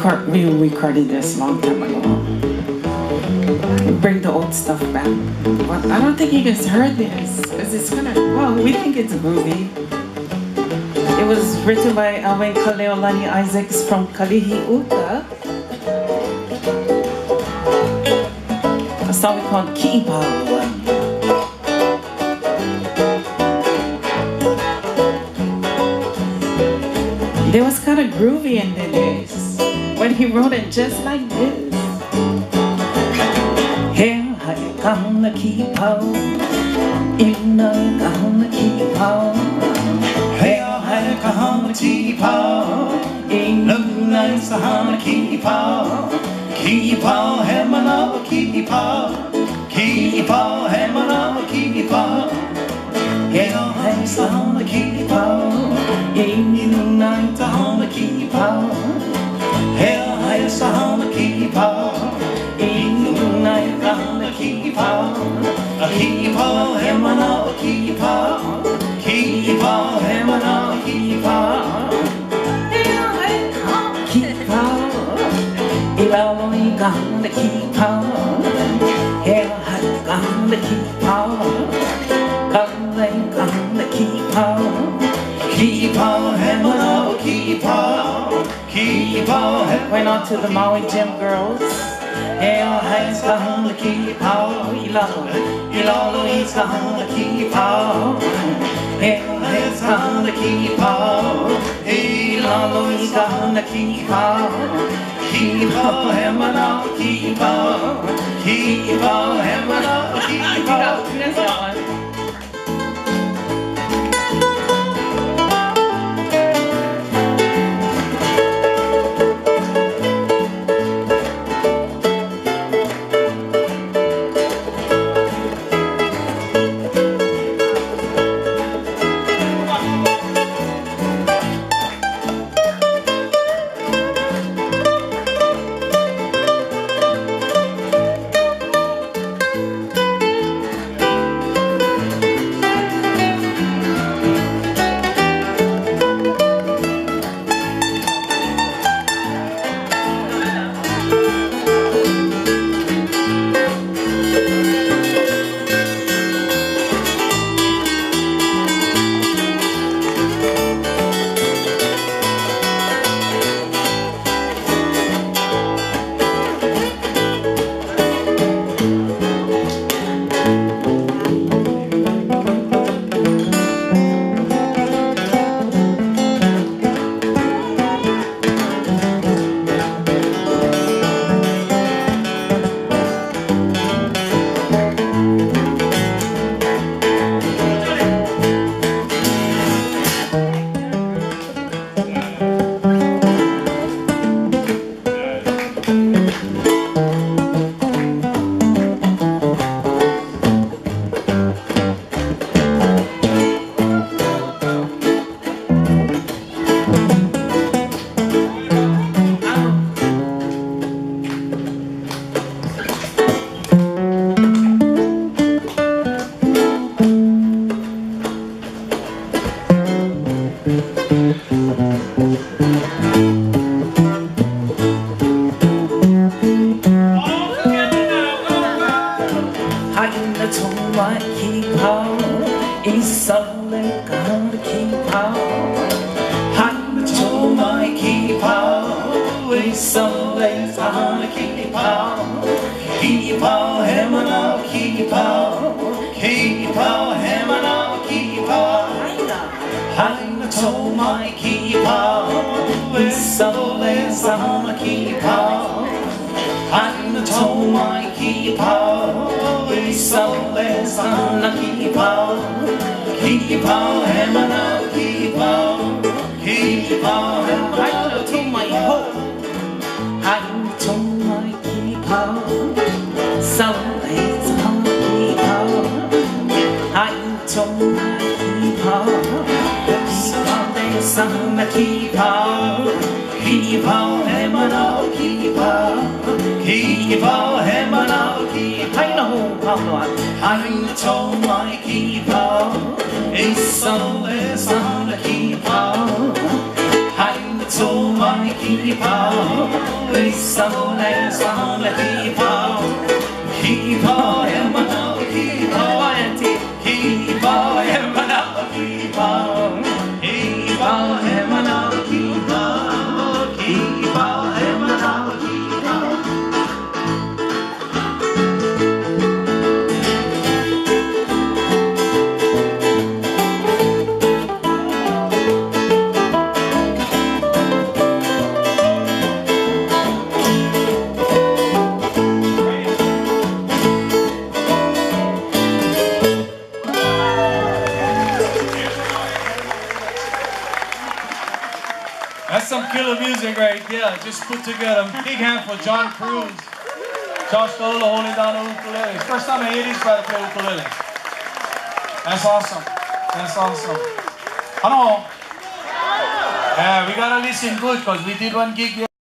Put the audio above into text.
we recorded this a long time ago. Bring the old stuff back. But I don't think you guys heard this, because it's kind of, well, we think it's groovy. It was written by Alvin Kaleolani Isaacs from Kalihiuta. A song called Ki'ipau. It was kind of groovy in the days when he wrote it just like this. Here I come to Ki'ipau, in I come to Ki'ipau. Here I come to Ki'ipau, in I come to Ki'ipau. Ki'ipau, hemana Ki'ipau, Ki'ipau, hemana Ki'ipau. Here I come to Ki'ipau, in I come to Ki'ipau. Here I come to Ki'ipau, in I come to Ki'ipau. Ki'ipau, hemana Ki'ipau, Ki'ipau, hemana Ki'ipau. Here I come to Ki'ipau, ilalo I come to Ki'ipau. Here I come to Ki'ipau. Ki'ipau, hemana Ki'ipau, Ki'ipau. Went on to the Maui Gym girls. Here I come to Ki'ipau, ilalo I come to Ki'ipau. Here I come to Ki'ipau, ilalo I come to Ki'ipau. Ki'ipau, hemana Ki'ipau, Ki'ipau, hemana Ki'ipau. keep on. It's only keep on. Keep on, Emma, keep on, keep on, Emma, keep on. Keep on, Emma, keep on. Keep on, Emma, keep on. That's some killer music right there, just put together. Big hand for John Cruz. Josh Stoller holding down the ukulele. First time I hear these guys play ukulele. That's awesome. That's awesome. Hello. Yeah, we gotta listen good because we did one gig there.